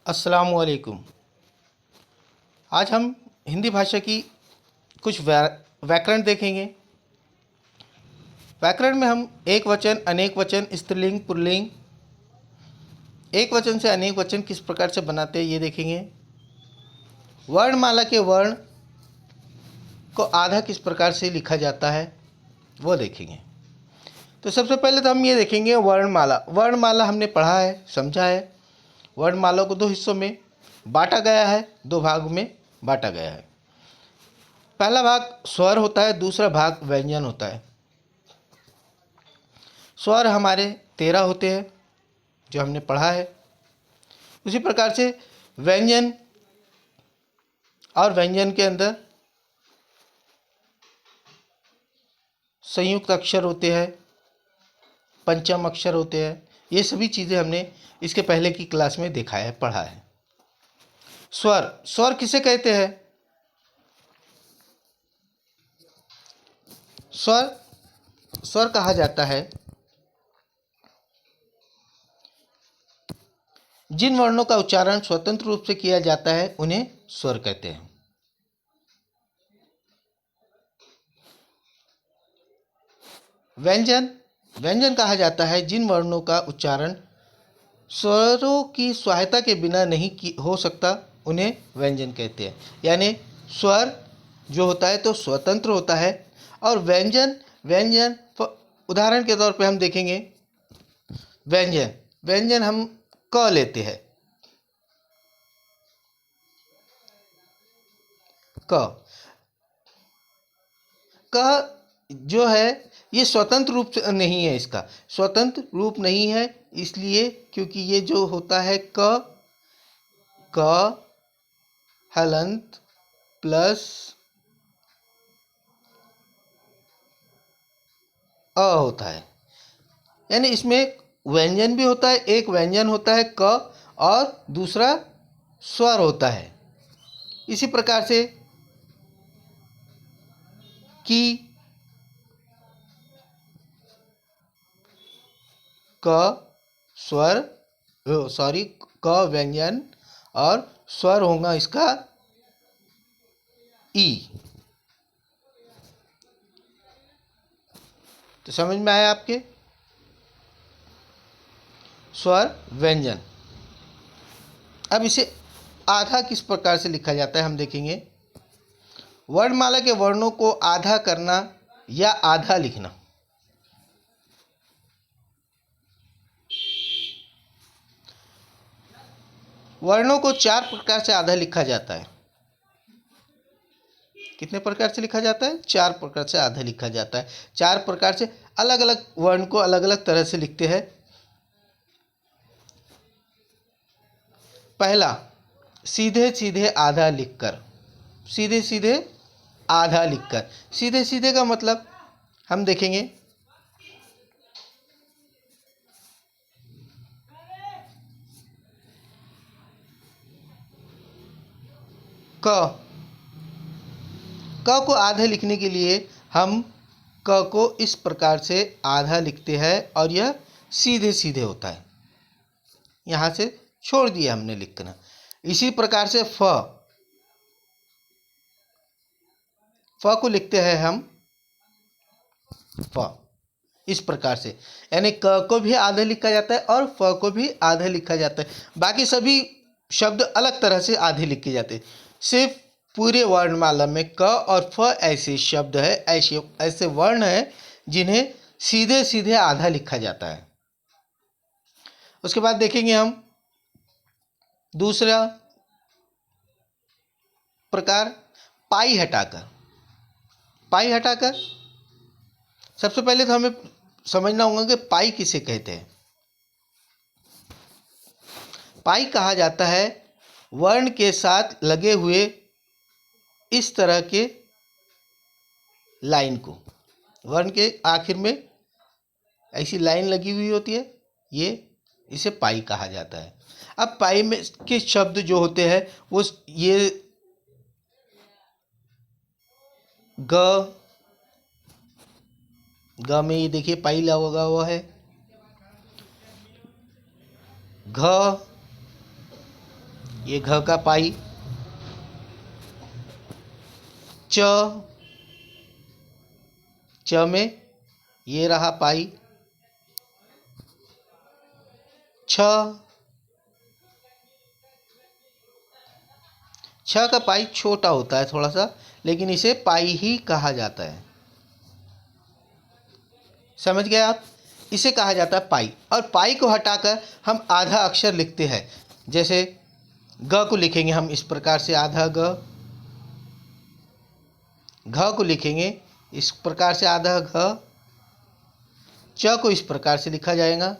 अस्सलामुअलैकुम। आज हम हिंदी भाषा की कुछ व्याकरण देखेंगे। व्याकरण में हम एक वचन, अनेक वचन, स्त्रीलिंग, पुल्लिंग, एक वचन से अनेक वचन किस प्रकार से बनाते हैं ये देखेंगे। वर्णमाला के वर्ण को आधा किस प्रकार से लिखा जाता है वो देखेंगे। तो सबसे पहले तो हम ये देखेंगे वर्णमाला। वर्णमाला हमने पढ़ा है, समझा है। वर्णमाला को दो हिस्सों में बांटा गया है, दो भाग में बांटा गया है। पहला भाग स्वर होता है, दूसरा भाग व्यंजन होता है। स्वर हमारे 13 होते हैं जो हमने पढ़ा है। उसी प्रकार से व्यंजन और व्यंजन के अंदर संयुक्त अक्षर होते हैं, पंचम अक्षर होते हैं। ये सभी चीज़ें हमने इसके पहले की क्लास में देखा है, पढ़ा है। स्वर, स्वर किसे कहते हैं? स्वर, स्वर कहा जाता है जिन वर्णों का उच्चारण स्वतंत्र रूप से किया जाता है उन्हें स्वर कहते हैं। व्यंजन, व्यंजन कहा जाता है जिन वर्णों का उच्चारण स्वरों की सहायता के बिना नहीं हो सकता, उन्हें व्यंजन कहते हैं। यानी स्वर जो होता है तो स्वतंत्र होता है, और व्यंजन, व्यंजन उदाहरण के तौर पे हम देखेंगे। व्यंजन, व्यंजन हम क लेते हैं। क, क जो है ये स्वतंत्र रूप से नहीं है, इसका स्वतंत्र रूप नहीं है इसलिए क्योंकि ये जो होता है क हलंत प्लस अ होता है। यानी इसमें व्यंजन भी होता है, एक व्यंजन होता है क और दूसरा स्वर होता है। इसी प्रकार से की, क स्वर, सॉरी क व्यंजन और स्वर होगा इसका ई। तो समझ में आया आपके? स्वर, व्यंजन। अब इसे आधा किस प्रकार से लिखा जाता है हम देखेंगे। वर्णमाला के वर्णों को आधा करना या आधा लिखना। वर्णों को 4 प्रकार से आधा लिखा जाता है। कितने प्रकार से लिखा जाता है? 4 प्रकार से आधा लिखा जाता है। 4 प्रकार से अलग अलग वर्ण को अलग अलग तरह से लिखते हैं। पहला, सीधे सीधे आधा लिखकर। सीधे सीधे आधा लिखकर, सीधे सीधे का मतलब हम देखेंगे। क, क को आधा लिखने के लिए हम क को इस प्रकार से आधा लिखते हैं और यह सीधे सीधे होता है। यहाँ से छोड़ दिया हमने लिखना। इसी प्रकार से फ, फ को लिखते हैं हम फ इस प्रकार से। यानी क को भी आधा लिखा जाता है और फ को भी आधा लिखा जाता है। बाकी सभी शब्द अलग तरह से आधे लिखे जाते हैं। सिर्फ पूरे वर्णमाला में क और फ ऐसे शब्द है, ऐसे वर्ण है जिन्हें सीधे सीधे आधा लिखा जाता है। उसके बाद देखेंगे हम दूसरा प्रकार, पाई हटाकर। पाई हटाकर सबसे पहले तो हमें समझना होगा कि पाई किसे कहते हैं। पाई कहा जाता है वर्ण के साथ लगे हुए इस तरह के लाइन को। वर्ण के आखिर में ऐसी लाइन लगी हुई होती है, ये इसे पाई कहा जाता है। अब पाई में के शब्द जो होते हैं वो ये ग, ग में ये देखिए पाई लगा हुआ है। घ, ये घ का पाई, च, च में ये रहा पाई, छ, छ का पाई छोटा होता है थोड़ा सा, लेकिन इसे पाई ही कहा जाता है। समझ गए आप? इसे कहा जाता है पाई। और पाई को हटाकर हम आधा अक्षर लिखते हैं। जैसे ग को लिखेंगे हम इस प्रकार से, आधा ग, घ को लिखेंगे इस प्रकार से, आधा घ, च को इस प्रकार से लिखा जाएगा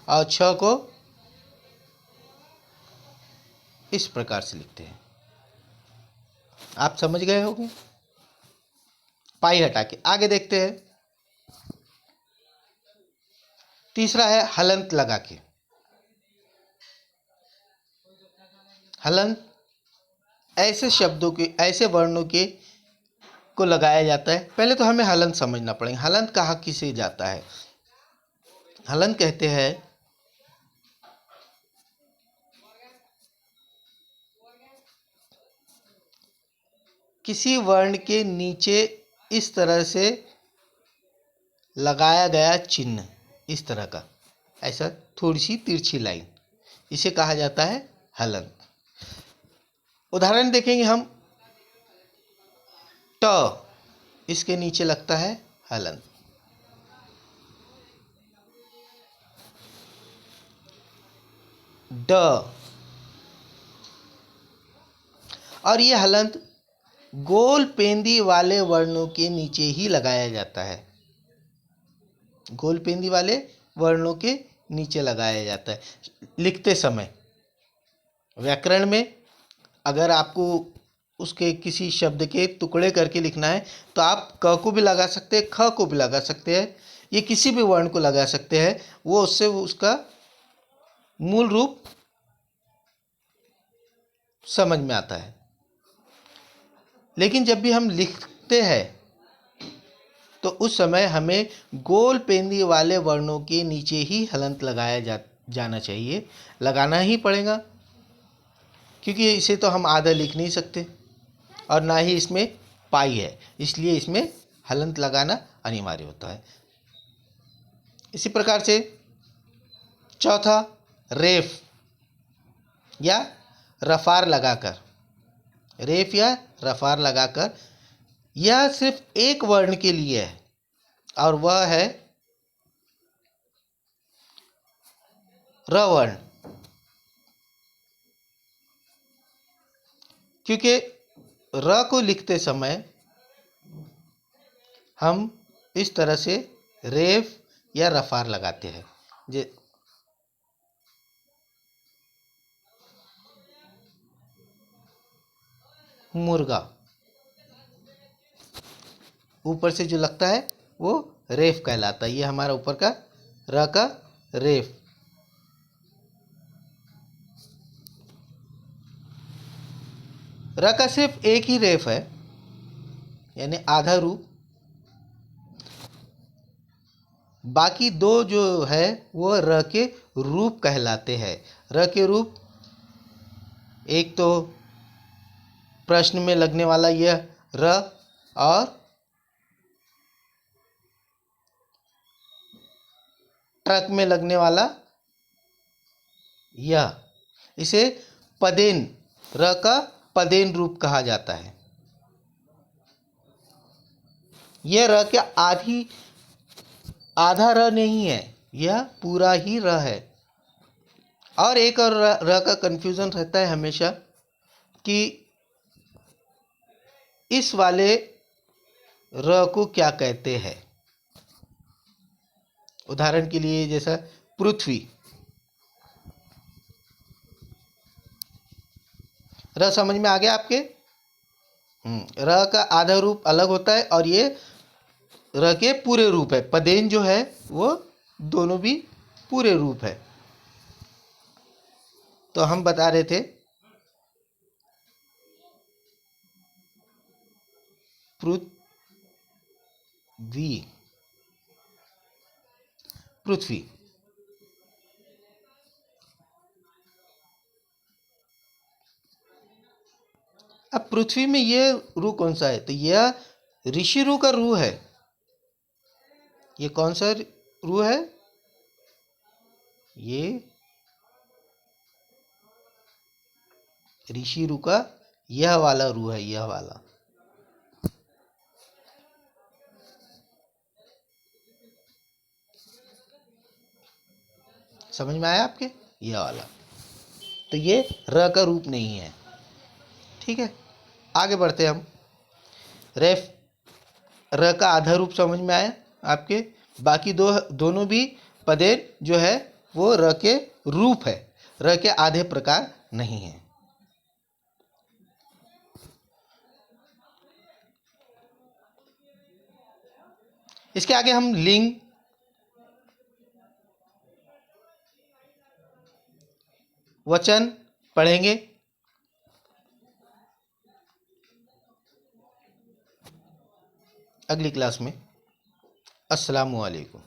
और छ को इस प्रकार से लिखते हैं। आप समझ गए होंगे। पाई हटा के आगे देखते हैं। तीसरा है हलंत लगा के। हलंत ऐसे शब्दों के, ऐसे वर्णों के को लगाया जाता है। पहले तो हमें हलंत समझना पड़ेगा। हलंत कहा किसे जाता है? हलंत कहते हैं किसी वर्ण के नीचे इस तरह से लगाया गया चिन्ह, इस तरह का, ऐसा थोड़ी सी तिरछी लाइन, इसे कहा जाता है हलंत। उदाहरण देखेंगे हम। ट, इसके नीचे लगता है हलंत। ड, और ये हलंत गोल पेंदी वाले वर्णों के नीचे ही लगाया जाता है। गोल पेंदी वाले वर्णों के नीचे लगाया जाता है लिखते समय। व्याकरण में अगर आपको उसके किसी शब्द के टुकड़े करके लिखना है तो आप क को भी लगा सकते हैं, ख को भी लगा सकते हैं, ये किसी भी वर्ण को लगा सकते हैं। वो उससे उसका मूल रूप समझ में आता है। लेकिन जब भी हम लिखते हैं तो उस समय हमें गोल पेंदी वाले वर्णों के नीचे ही हलंत लगाया जाना चाहिए, लगाना ही पड़ेगा, क्योंकि इसे तो हम आधा लिख नहीं सकते और ना ही इसमें पाई है, इसलिए इसमें हलंत लगाना अनिवार्य होता है। इसी प्रकार से चौथा, रेफ या रफार लगाकर। रेफ या रफार लगाकर, यह सिर्फ एक वर्ण के लिए है और वह है र वर्ण। क्योंकि र को लिखते समय हम इस तरह से रेफ या रफार लगाते हैं। मुर्गा, ऊपर से जो लगता है वो रेफ कहलाता है। ये हमारा ऊपर का र का रेफ। र का सिर्फ एक ही रेफ है, यानी आधा रूप। बाकी दो जो है वो र के रूप कहलाते हैं। र के रूप, एक तो प्रश्न में लगने वाला यह र, और ट्रक में लगने वाला यह, इसे पदेन, र का पदेन रूप कहा जाता है। यह र क्या आधा र नहीं है, यह पूरा ही र है। और एक और र का कंफ्यूजन रहता है हमेशा कि इस वाले र को क्या कहते हैं। उदाहरण के लिए जैसा पृथ्वी, र समझ में आ गया आपके? र का आधा रूप अलग होता है और ये र के पूरे रूप है। पदेन जो है वो दोनों भी पूरे रूप है। तो हम बता रहे थे पृथ्वी, पृथ्वी, अब पृथ्वी में ये रू कौन सा है? तो यह ऋषि रू का रू है। ये कौन सा रू है? ये ऋषि रू का यह वाला रू है, यह वाला। समझ में आया आपके? यह वाला। तो ये र का रूप नहीं है। ठीक है, आगे बढ़ते हैं हम। रेफ र का आधा रूप समझ में आया आपके? बाकी दोनों भी पदेर जो है वो र के रूप है, र के आधे प्रकार नहीं है। इसके आगे हम लिंग, वचन पढ़ेंगे। अगली क्लास में। अस्सलामु अलैकुम।